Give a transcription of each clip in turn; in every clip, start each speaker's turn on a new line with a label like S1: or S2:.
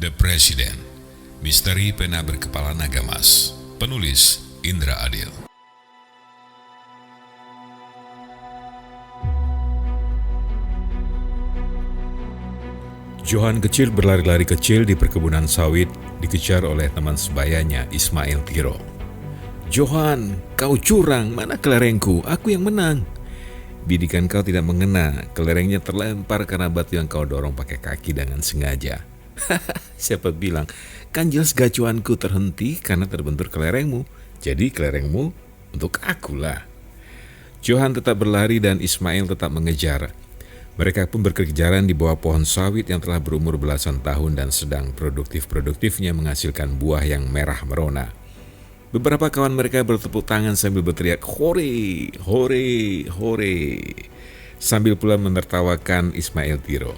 S1: The President, Misteri Pena Berkepala Naga Mas. Penulis Indra Adil. Johan kecil berlari-lari kecil di perkebunan sawit, dikejar oleh teman sebayanya Ismail Tiro. "Johan, kau curang, mana kelerengku? Aku yang menang." "Bidikan kau tidak mengena, kelerengnya terlempar karena batu yang kau dorong pakai kaki dengan sengaja." "Siapa bilang? Kan jelas gacuanku terhenti karena terbentur kelerengmu. Jadi kelerengmu untuk akulah." Johan tetap berlari dan Ismail tetap mengejar. Mereka pun berkejaran di bawah pohon sawit yang telah berumur belasan tahun dan sedang produktif-produktifnya menghasilkan buah yang merah merona. Beberapa kawan mereka bertepuk tangan sambil berteriak, "Hore, hore, hore," sambil pula menertawakan Ismail Tiro.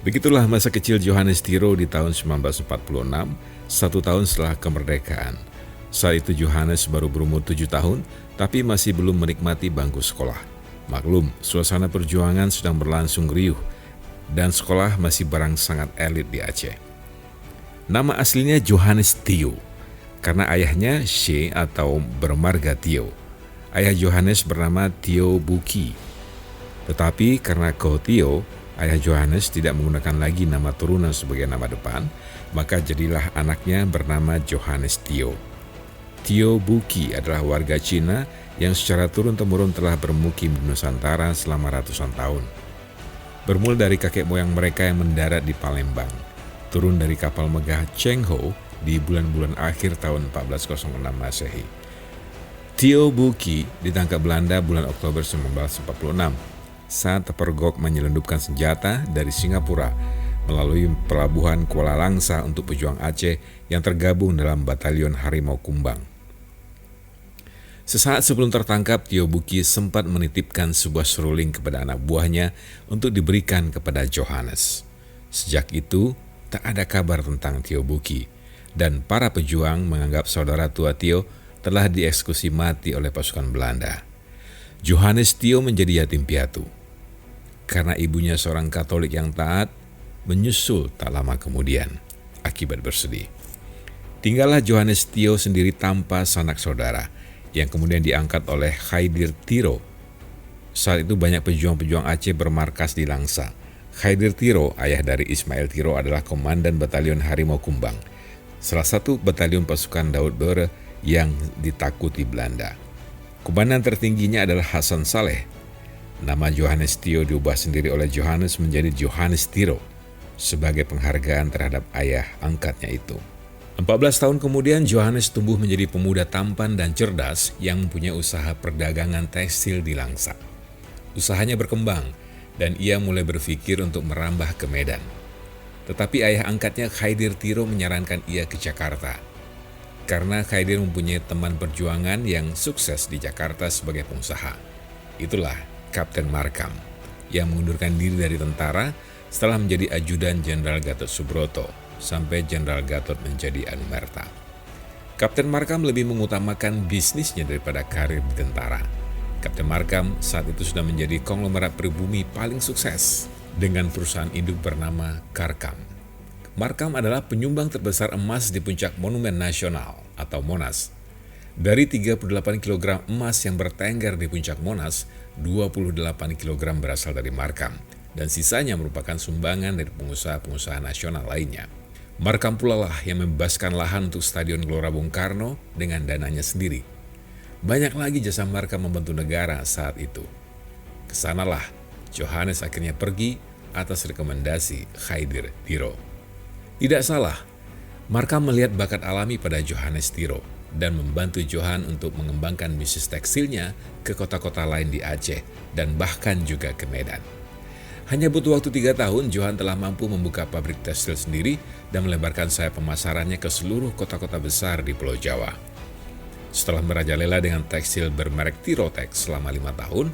S1: Begitulah masa kecil Johannes Tiro di tahun 1946, 1 tahun setelah kemerdekaan. Saat itu Johannes baru berumur 7 tahun, tapi masih belum menikmati bangku sekolah. Maklum, suasana perjuangan sedang berlangsung riuh, dan sekolah masih barang sangat elit di Aceh. Nama aslinya Johannes Tio, karena ayahnya She atau bermarga Tio. Ayah Johannes bernama Tio Buki. Tetapi karena Ko Tio, ayah Johannes tidak menggunakan lagi nama turunan sebagai nama depan, maka jadilah anaknya bernama Johannes Tio. Tio Buki adalah warga Cina yang secara turun-temurun telah bermukim di Nusantara selama ratusan tahun. Bermula dari kakek moyang mereka yang mendarat di Palembang, turun dari kapal megah Cheng Ho di bulan-bulan akhir tahun 1406 Masehi. Tio Buki ditangkap Belanda bulan Oktober 1946 saat terpergok menyelundupkan senjata dari Singapura melalui pelabuhan Kuala Langsa untuk pejuang Aceh yang tergabung dalam Batalion Harimau Kumbang. Sesaat sebelum tertangkap, Tio Buki sempat menitipkan sebuah seruling kepada anak buahnya untuk diberikan kepada Johannes. Sejak itu, tak ada kabar tentang Tio Buki, dan para pejuang menganggap saudara tua Tio telah dieksekusi mati oleh pasukan Belanda. Johannes Tio menjadi yatim piatu. Karena ibunya seorang Katolik yang taat, menyusul tak lama kemudian, akibat bersedih. Tinggallah Johannes Tio sendiri tanpa sanak saudara, yang kemudian diangkat oleh Khaidir Tiro. Saat itu banyak pejuang-pejuang Aceh bermarkas di Langsa. Khaidir Tiro, ayah dari Ismail Tiro, adalah komandan Batalion Harimau Kumbang, salah satu batalion pasukan Daud Bere yang ditakuti Belanda. Komandan tertingginya adalah Hasan Saleh. Nama Johannes Tio diubah sendiri oleh Johannes menjadi Johannes Tiro sebagai penghargaan terhadap ayah angkatnya itu. 14 tahun kemudian Johannes tumbuh menjadi pemuda tampan dan cerdas yang mempunyai usaha perdagangan tekstil di Langsa. Usahanya berkembang dan ia mulai berpikir untuk merambah ke Medan. Tetapi ayah angkatnya Khaidir Tiro menyarankan ia ke Jakarta. Karena Khaidir mempunyai teman perjuangan yang sukses di Jakarta sebagai pengusaha. Itulah Kapten Markam yang mengundurkan diri dari tentara setelah menjadi ajudan Jenderal Gatot Subroto sampai Jenderal Gatot menjadi Anumerta. Kapten Markam lebih mengutamakan bisnisnya daripada karir di tentara. Kapten Markam saat itu sudah menjadi konglomerat pribumi paling sukses dengan perusahaan induk bernama Karkam. Markam adalah penyumbang terbesar emas di puncak Monumen Nasional atau Monas. Dari 38 kg emas yang bertengger di puncak Monas, 28 kg berasal dari Markam dan sisanya merupakan sumbangan dari pengusaha-pengusaha nasional lainnya. Markam pula lah yang membebaskan lahan untuk Stadion Gelora Bung Karno dengan dananya sendiri. Banyak lagi jasa Markam membantu negara saat itu. Kesanalah Johannes akhirnya pergi atas rekomendasi Khaidir Tiro. Tidak salah, Markam melihat bakat alami pada Johannes Tiro dan membantu Johan untuk mengembangkan bisnis tekstilnya ke kota-kota lain di Aceh dan bahkan juga ke Medan. Hanya butuh waktu 3 tahun, Johan telah mampu membuka pabrik tekstil sendiri dan melebarkan sayap pemasarannya ke seluruh kota-kota besar di Pulau Jawa. Setelah merajalela dengan tekstil bermerek Tirotex selama 5 tahun,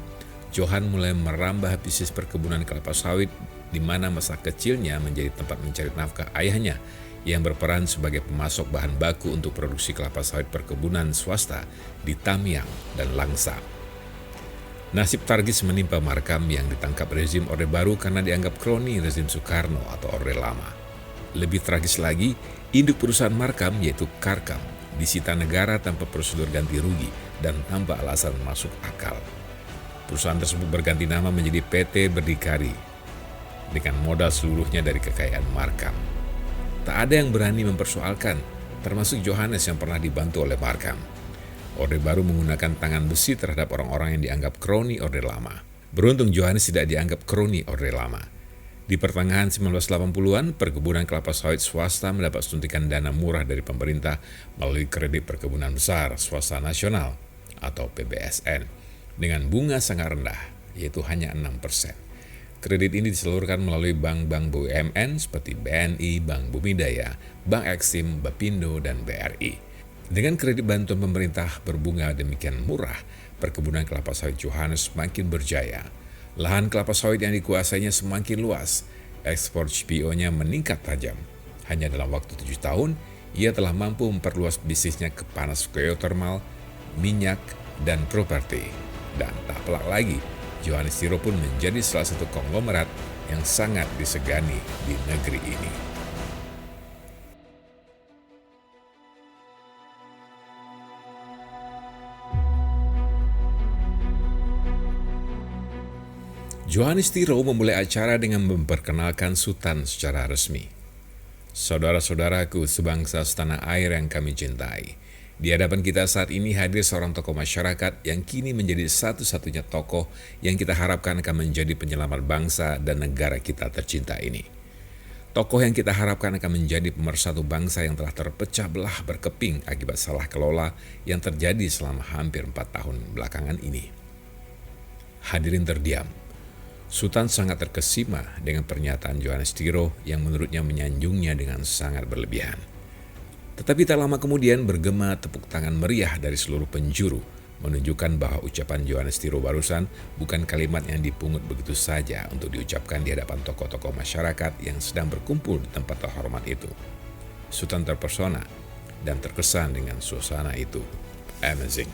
S1: Johan mulai merambah bisnis perkebunan kelapa sawit di mana masa kecilnya menjadi tempat mencari nafkah ayahnya yang berperan sebagai pemasok bahan baku untuk produksi kelapa sawit perkebunan swasta di Tamiang dan Langsa. Nasib tragis menimpa Markam yang ditangkap rezim Orde Baru karena dianggap kroni rezim Soekarno atau Orde Lama. Lebih tragis lagi, induk perusahaan Markam yaitu Karkam disita negara tanpa prosedur ganti rugi dan tanpa alasan masuk akal. Perusahaan tersebut berganti nama menjadi PT Berdikari dengan modal seluruhnya dari kekayaan Markam. Tak ada yang berani mempersoalkan, termasuk Johannes yang pernah dibantu oleh Markam. Orde Baru menggunakan tangan besi terhadap orang-orang yang dianggap kroni Orde Lama. Beruntung Johannes tidak dianggap kroni Orde Lama. Di pertengahan 1980-an, perkebunan kelapa sawit swasta mendapat suntikan dana murah dari pemerintah melalui kredit perkebunan besar swasta nasional atau PBSN dengan bunga sangat rendah, yaitu hanya 6%. Kredit ini disalurkan melalui bank-bank BUMN seperti BNI, Bank Bumidaya, Bank Eksim, Bapindo, dan BRI. Dengan kredit bantuan pemerintah berbunga demikian murah, perkebunan kelapa sawit Johannes semakin berjaya. Lahan kelapa sawit yang dikuasainya semakin luas, ekspor CPO-nya meningkat tajam. Hanya dalam waktu 7 tahun, ia telah mampu memperluas bisnisnya ke panas geotermal, minyak, dan properti. Dan tak pelak lagi, Johannes Tiro pun menjadi salah satu konglomerat yang sangat disegani di negeri ini. Johannes Tiro memulai acara dengan memperkenalkan Sutan secara resmi. Saudara-saudaraku sebangsa setanah air yang kami cintai, di hadapan kita saat ini hadir seorang tokoh masyarakat yang kini menjadi satu-satunya tokoh yang kita harapkan akan menjadi penyelamat bangsa dan negara kita tercinta ini. Tokoh yang kita harapkan akan menjadi pemersatu bangsa yang telah terpecah belah berkeping akibat salah kelola yang terjadi selama hampir 4 tahun belakangan ini. Hadirin terdiam. Sutan sangat terkesima dengan pernyataan Johannes Tiro yang menurutnya menyanjungnya dengan sangat berlebihan. Tetapi tak lama kemudian bergema tepuk tangan meriah dari seluruh penjuru, menunjukkan bahwa ucapan Johannes Tiro barusan bukan kalimat yang dipungut begitu saja untuk diucapkan di hadapan tokoh-tokoh masyarakat yang sedang berkumpul di tempat terhormat itu. Sutan terpesona dan terkesan dengan suasana itu. Amazing.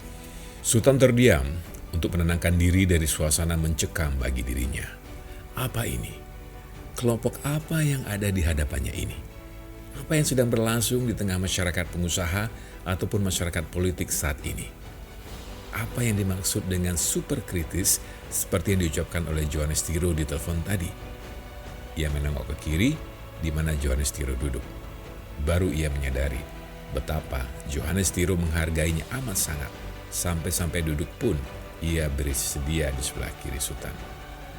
S1: Sutan terdiam untuk menenangkan diri dari suasana mencekam bagi dirinya. Apa ini? Kelompok apa yang ada di hadapannya ini? Apa yang sedang berlangsung di tengah masyarakat pengusaha ataupun masyarakat politik saat ini? Apa yang dimaksud dengan super kritis seperti yang diucapkan oleh Johannes Tiro di telepon tadi? Ia menengok ke kiri di mana Johannes Tiro duduk. Baru ia menyadari betapa Johannes Tiro menghargainya amat sangat. Sampai-sampai duduk pun ia bersedia di sebelah kiri Sutan.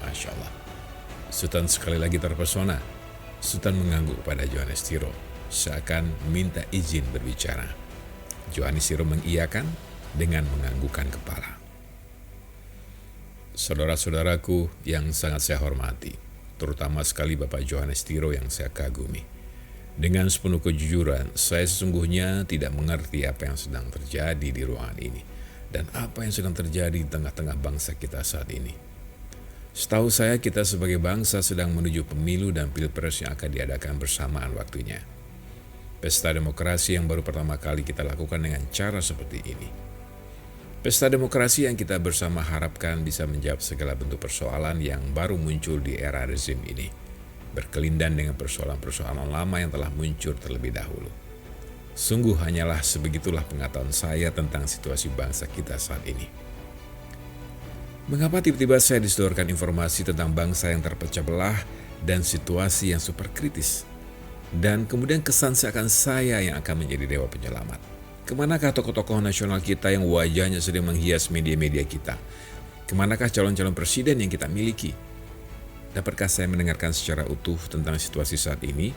S1: Masya Allah. Sutan sekali lagi terpesona. Sutan mengangguk kepada Johannes Tiro, seakan minta izin berbicara. Johannes Tiro mengiyakan dengan menganggukkan kepala. Saudara-saudaraku yang sangat saya hormati, terutama sekali Bapak Johannes Tiro yang saya kagumi. Dengan sepenuh kejujuran, saya sesungguhnya tidak mengerti apa yang sedang terjadi di ruangan ini dan apa yang sedang terjadi di tengah-tengah bangsa kita saat ini. Setahu saya kita sebagai bangsa sedang menuju pemilu dan pilpres yang akan diadakan bersamaan waktunya. Pesta demokrasi yang baru pertama kali kita lakukan dengan cara seperti ini. Pesta demokrasi yang kita bersama harapkan bisa menjawab segala bentuk persoalan yang baru muncul di era rezim ini, berkelindan dengan persoalan-persoalan lama yang telah muncul terlebih dahulu. Sungguh hanyalah sebegitulah pengetahuan saya tentang situasi bangsa kita saat ini. Mengapa tiba-tiba saya disodorkan informasi tentang bangsa yang terpecah belah dan situasi yang super kritis? Dan kemudian kesan seakan saya yang akan menjadi dewa penyelamat. Kemanakah tokoh-tokoh nasional kita yang wajahnya sedang menghias media-media kita? Kemanakah calon-calon presiden yang kita miliki? Dapatkah saya mendengarkan secara utuh tentang situasi saat ini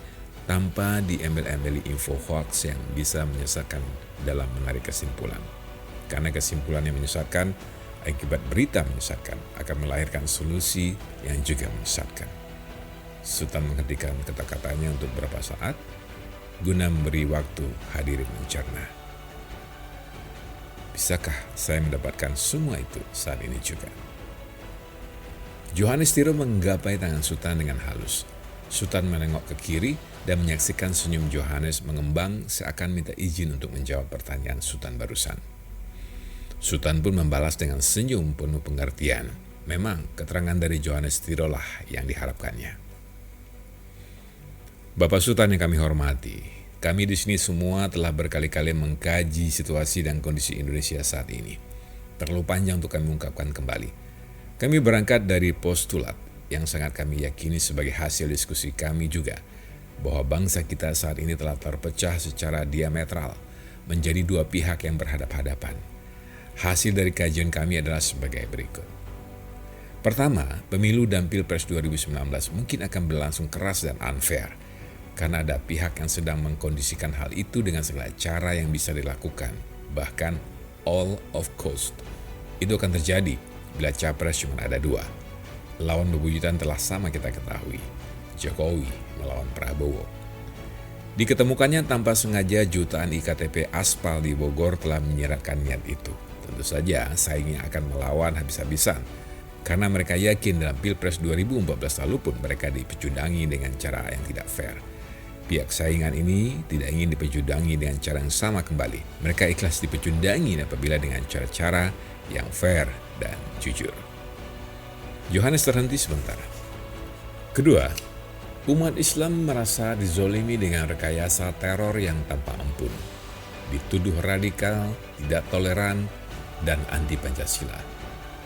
S1: tanpa diembel-embeli info hoax yang bisa menyesatkan dalam menarik kesimpulan? Karena kesimpulan yang menyesatkan akibat berita menyesatkan akan melahirkan solusi yang juga menyesatkan. Sutan menghentikan kata-katanya untuk beberapa saat guna memberi waktu hadirin mencerna. Bisakah saya mendapatkan semua itu saat ini juga? Johannes Tiro menggapai tangan Sutan dengan halus. Sutan menengok ke kiri dan menyaksikan senyum Johannes mengembang seakan minta izin untuk menjawab pertanyaan Sutan barusan. Sutan pun membalas dengan senyum penuh pengertian. Memang keterangan dari Johannes Tiro lah yang diharapkannya. Bapak Sultan yang kami hormati, kami di sini semua telah berkali-kali mengkaji situasi dan kondisi Indonesia saat ini. Terlalu panjang untuk kami ungkapkan kembali. Kami berangkat dari postulat yang sangat kami yakini sebagai hasil diskusi kami juga, bahwa bangsa kita saat ini telah terpecah secara diametral menjadi dua pihak yang berhadap-hadapan. Hasil dari kajian kami adalah sebagai berikut. Pertama, pemilu dan Pilpres 2019 mungkin akan berlangsung keras dan unfair, karena ada pihak yang sedang mengkondisikan hal itu dengan segala cara yang bisa dilakukan, bahkan all of cost. Itu akan terjadi bila capres cuma ada dua. Lawan bebuyutan telah sama kita ketahui, Jokowi melawan Prabowo. Diketemukannya tanpa sengaja jutaan IKTP aspal di Bogor telah menyiratkan niat itu. Tentu saja saingnya akan melawan habis-habisan, karena mereka yakin dalam Pilpres 2014 lalu pun mereka dipecudangi dengan cara yang tidak fair. Pihak saingan ini tidak ingin dipecudangi dengan cara yang sama kembali. Mereka ikhlas dipecundangi apabila dengan cara-cara yang fair dan jujur. Yohanes terhenti sebentar. Kedua, umat Islam merasa dizolimi dengan rekayasa teror yang tanpa ampun. Dituduh radikal, tidak toleran, dan anti Pancasila.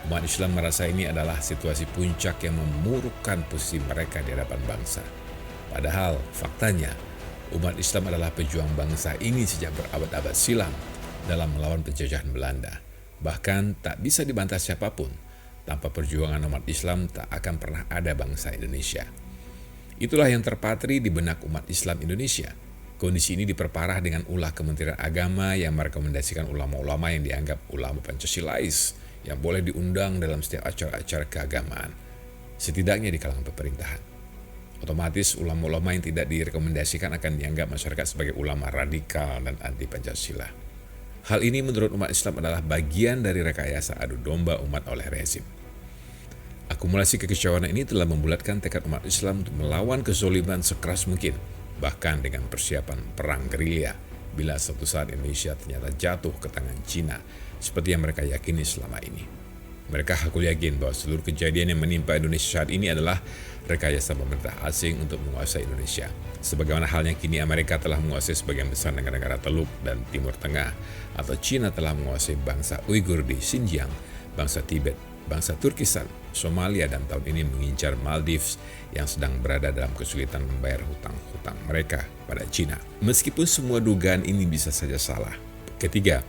S1: Umat Islam merasa ini adalah situasi puncak yang memurukkan posisi mereka di hadapan bangsa. Padahal faktanya, umat Islam adalah pejuang bangsa ini sejak berabad-abad silam dalam melawan penjajahan Belanda. Bahkan tak bisa dibantah siapapun, tanpa perjuangan umat Islam tak akan pernah ada bangsa Indonesia. Itulah yang terpatri di benak umat Islam Indonesia. Kondisi ini diperparah dengan ulah Kementerian Agama yang merekomendasikan ulama-ulama yang dianggap ulama Pancasilais yang boleh diundang dalam setiap acara-acara keagamaan, setidaknya di kalangan pemerintahan. Otomatis ulama-ulama yang tidak direkomendasikan akan dianggap masyarakat sebagai ulama radikal dan anti Pancasila. Hal ini menurut umat Islam adalah bagian dari rekayasa adu domba umat oleh rezim. Akumulasi kekecewaan ini telah membulatkan tekad umat Islam untuk melawan kezoliman sekeras mungkin, bahkan dengan persiapan perang gerilya bila suatu saat Indonesia ternyata jatuh ke tangan Cina seperti yang mereka yakini selama ini. Mereka hakul yakin bahwa seluruh kejadian yang menimpa Indonesia saat ini adalah rekayasa pemerintah asing untuk menguasai Indonesia. Sebagaimana halnya kini Amerika telah menguasai sebagian besar negara-negara Teluk dan Timur Tengah, atau Cina telah menguasai bangsa Uighur di Xinjiang, bangsa Tibet, bangsa Turkistan, Somalia, dan tahun ini mengincar Maldives yang sedang berada dalam kesulitan membayar hutang-hutang mereka pada Cina. Meskipun semua dugaan ini bisa saja salah. Ketiga,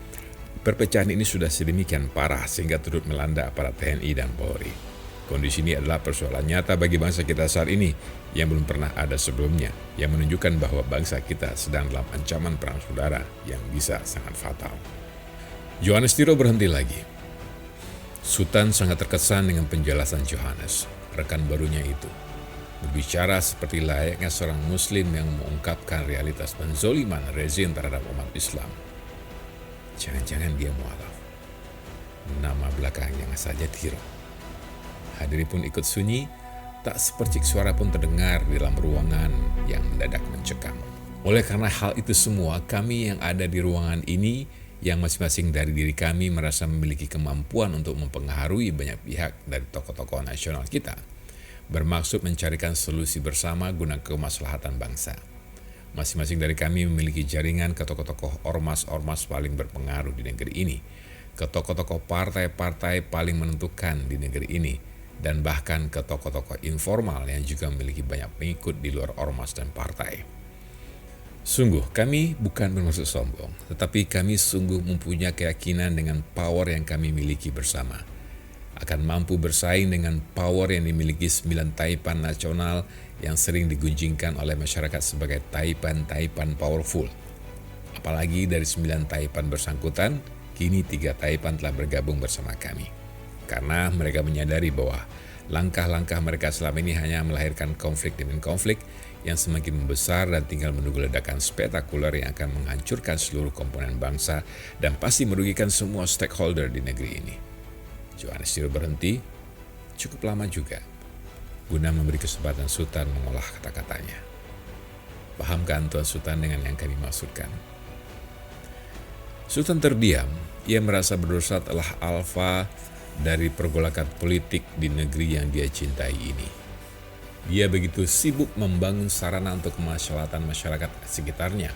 S1: perpecahan ini sudah sedemikian parah sehingga turut melanda aparat TNI dan Polri. Kondisi ini adalah persoalan nyata bagi bangsa kita saat ini yang belum pernah ada sebelumnya, yang menunjukkan bahwa bangsa kita sedang dalam ancaman perang saudara yang bisa sangat fatal. Yohanes Tiro berhenti lagi. Sultan sangat terkesan dengan penjelasan Yohanes, rekan barunya itu. Berbicara seperti layaknya seorang muslim yang mengungkapkan realitas penzoliman rezim terhadap umat Islam. Jangan-jangan dia mualaf. Nama belakangnya saja Tiro. Hadirin pun ikut sunyi, tak sepercik suara pun terdengar di dalam ruangan yang mendadak mencekam. Oleh karena hal itu semua, kami yang ada di ruangan ini, yang masing-masing dari diri kami merasa memiliki kemampuan untuk mempengaruhi banyak pihak dari tokoh-tokoh nasional kita, bermaksud mencarikan solusi bersama guna kemaslahatan bangsa. Masing-masing dari kami memiliki jaringan ke tokoh-tokoh ormas-ormas paling berpengaruh di negeri ini, ke tokoh-tokoh partai-partai paling menentukan di negeri ini, dan bahkan ke tokoh-tokoh informal yang juga memiliki banyak pengikut di luar ormas dan partai. Sungguh, kami bukan bermaksud sombong, tetapi kami sungguh mempunyai keyakinan dengan power yang kami miliki bersama. Akan mampu bersaing dengan power yang dimiliki 9 taipan nasional yang sering digunjingkan oleh masyarakat sebagai taipan-taipan powerful. Apalagi dari 9 taipan bersangkutan, kini 3 taipan telah bergabung bersama kami. Karena mereka menyadari bahwa langkah-langkah mereka selama ini hanya melahirkan konflik demi konflik yang semakin membesar dan tinggal menunggu ledakan spektakuler yang akan menghancurkan seluruh komponen bangsa dan pasti merugikan semua stakeholder di negeri ini. Yohanes Tiro berhenti, cukup lama juga, guna memberi kesempatan Sultan mengolah kata-katanya. Pahamkan Tuan Sultan dengan yang kami maksudkan? Sultan terdiam, ia merasa berdosa telah alfa dari pergolakan politik di negeri yang dia cintai ini. Dia begitu sibuk membangun sarana untuk kemaslahatan masyarakat sekitarnya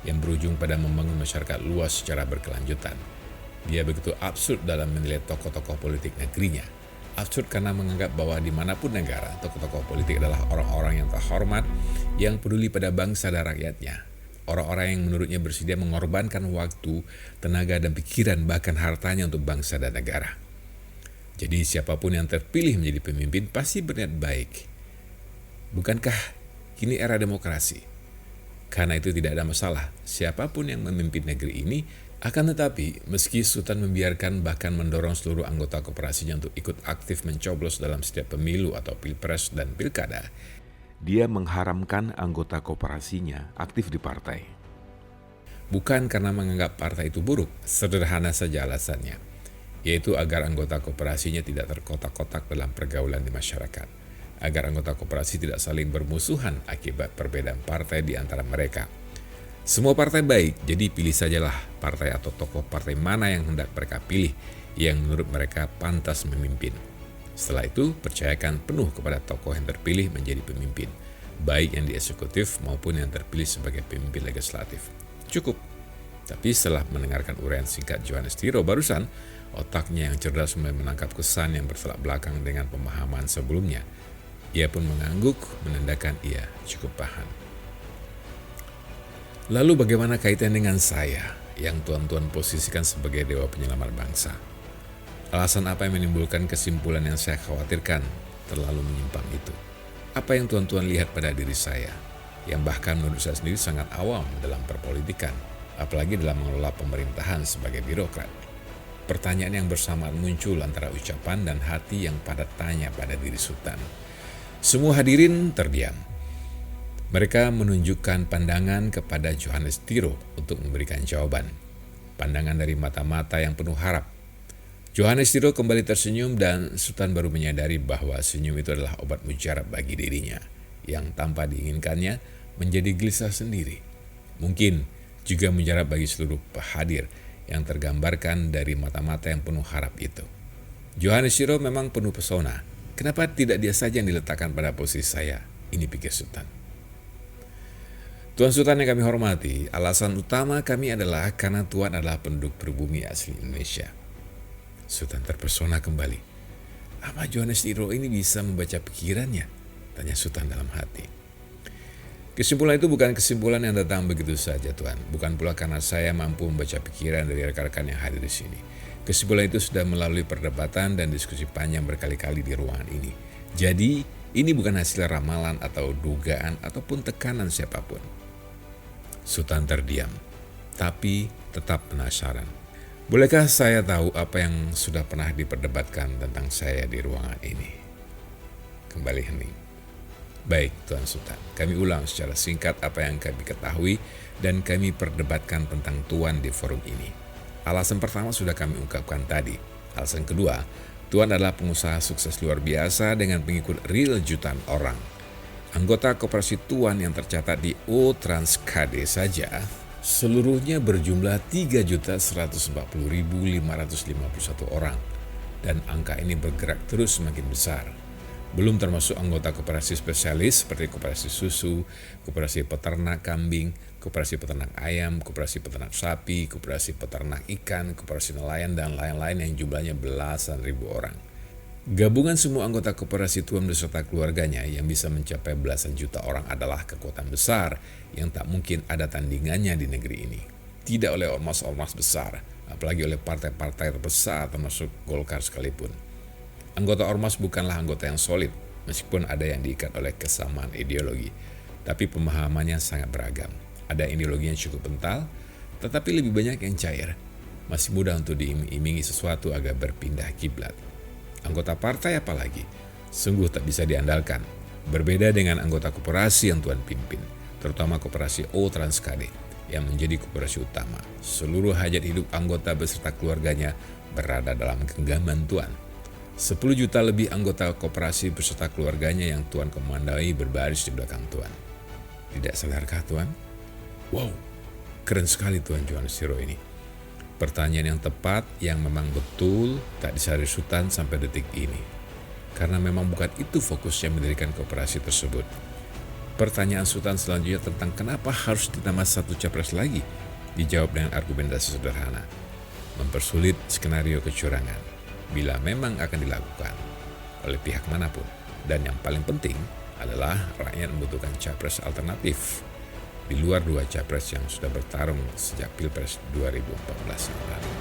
S1: yang berujung pada membangun masyarakat luas secara berkelanjutan. Dia begitu absurd dalam menilai tokoh-tokoh politik negerinya. Absurd karena menganggap bahwa dimanapun negara, tokoh-tokoh politik adalah orang-orang yang terhormat, yang peduli pada bangsa dan rakyatnya. Orang-orang yang menurutnya bersedia mengorbankan waktu, tenaga, dan pikiran, bahkan hartanya untuk bangsa dan negara. Jadi siapapun yang terpilih menjadi pemimpin pasti berniat baik. Bukankah kini era demokrasi? Karena itu tidak ada masalah, siapapun yang memimpin negeri ini. Akan tetapi, meski Sultan membiarkan bahkan mendorong seluruh anggota koperasinya untuk ikut aktif mencoblos dalam setiap pemilu atau pilpres dan pilkada, dia mengharamkan anggota koperasinya aktif di partai. Bukan karena menganggap partai itu buruk, sederhana saja alasannya, yaitu agar anggota koperasinya tidak terkotak-kotak dalam pergaulan di masyarakat, agar anggota koperasi tidak saling bermusuhan akibat perbedaan partai di antara mereka. Semua partai baik, jadi pilih sajalah partai atau tokoh partai mana yang hendak mereka pilih, yang menurut mereka pantas memimpin. Setelah itu, percayakan penuh kepada tokoh yang terpilih menjadi pemimpin, baik yang di eksekutif maupun yang terpilih sebagai pemimpin legislatif. Cukup. Tapi setelah mendengarkan uraian singkat Johannes Tiro barusan, otaknya yang cerdas mulai menangkap kesan yang bertolak belakang dengan pemahaman sebelumnya. Ia pun mengangguk, menandakan ia cukup paham. Lalu bagaimana kaitan dengan saya yang tuan-tuan posisikan sebagai dewa penyelamat bangsa? Alasan apa yang menimbulkan kesimpulan yang saya khawatirkan terlalu menyimpang itu? Apa yang tuan-tuan lihat pada diri saya, yang bahkan menurut saya sendiri sangat awam dalam perpolitikan, apalagi dalam mengelola pemerintahan sebagai birokrat? Pertanyaan yang bersamaan muncul antara ucapan dan hati yang padat tanya pada diri Sultan. Semua hadirin terdiam. Mereka menunjukkan pandangan kepada Johannes Tiro untuk memberikan jawaban. Pandangan dari mata-mata yang penuh harap. Johannes Tiro kembali tersenyum dan Sultan baru menyadari bahwa senyum itu adalah obat mujarab bagi dirinya, yang tanpa diinginkannya menjadi gelisah sendiri. Mungkin juga mujarab bagi seluruh hadir yang tergambarkan dari mata-mata yang penuh harap itu. Johannes Tiro memang penuh pesona. Kenapa tidak dia saja yang diletakkan pada posisi saya? Ini pikir Sultan. Tuan Sultan yang kami hormati, alasan utama kami adalah karena Tuan adalah penduduk pribumi asli Indonesia. Sultan terpesona kembali. Apa Johannes Tiro ini bisa membaca pikirannya? Tanya Sultan dalam hati. Kesimpulan itu bukan kesimpulan yang datang begitu saja, Tuan. Bukan pula karena saya mampu membaca pikiran dari rekan-rekan yang hadir di sini. Kesimpulan itu sudah melalui perdebatan dan diskusi panjang berkali-kali di ruangan ini. Jadi, ini bukan hasil ramalan atau dugaan ataupun tekanan siapapun. Sultan terdiam, tapi tetap penasaran. Bolehkah saya tahu apa yang sudah pernah diperdebatkan tentang saya di ruangan ini? Kembali hening. Baik, Tuan Sultan, kami ulang secara singkat apa yang kami ketahui dan kami perdebatkan tentang Tuan di forum ini. Alasan pertama sudah kami ungkapkan tadi. Alasan kedua, Tuan adalah pengusaha sukses luar biasa dengan pengikut real jutaan orang. Anggota koperasi Tuan yang tercatat di O Trans KD saja seluruhnya berjumlah 3.140.551 orang, dan angka ini bergerak terus semakin besar. Belum termasuk anggota koperasi spesialis seperti koperasi susu, koperasi peternak kambing, koperasi peternak ayam, koperasi peternak sapi, koperasi peternak ikan, koperasi nelayan, dan lain-lain yang jumlahnya belasan ribu orang. Gabungan semua anggota koperasi Tuan beserta keluarganya yang bisa mencapai belasan juta orang adalah kekuatan besar yang tak mungkin ada tandingannya di negeri ini. Tidak oleh ormas-ormas besar, apalagi oleh partai-partai terbesar termasuk Golkar sekalipun. Anggota ormas bukanlah anggota yang solid, meskipun ada yang diikat oleh kesamaan ideologi, tapi pemahamannya sangat beragam. Ada ideologi yang cukup kental, tetapi lebih banyak yang cair. Masih mudah untuk diiming-imingi sesuatu agar berpindah kiblat. Anggota partai apalagi, sungguh tak bisa diandalkan. Berbeda dengan anggota koperasi yang Tuan pimpin, terutama koperasi O Trans KD yang menjadi koperasi utama. Seluruh hajat hidup anggota beserta keluarganya berada dalam genggaman Tuan. 10 juta lebih anggota koperasi beserta keluarganya yang Tuan komandai berbaris di belakang Tuan. Tidak sadarkah Tuan? Wow, keren sekali Tuan Johannes Tiro ini. Pertanyaan yang tepat yang memang betul tak disadari Sultan sampai detik ini. karena memang bukan itu fokusnya mendirikan koperasi tersebut. Pertanyaan Sultan selanjutnya tentang kenapa harus ditambah satu capres lagi dijawab dengan argumentasi sederhana, mempersulit skenario kecurangan bila memang akan dilakukan oleh pihak manapun. Dan yang paling penting adalah rakyat membutuhkan capres alternatif di luar dua capres yang sudah bertarung sejak Pilpres 2014 yang lalu.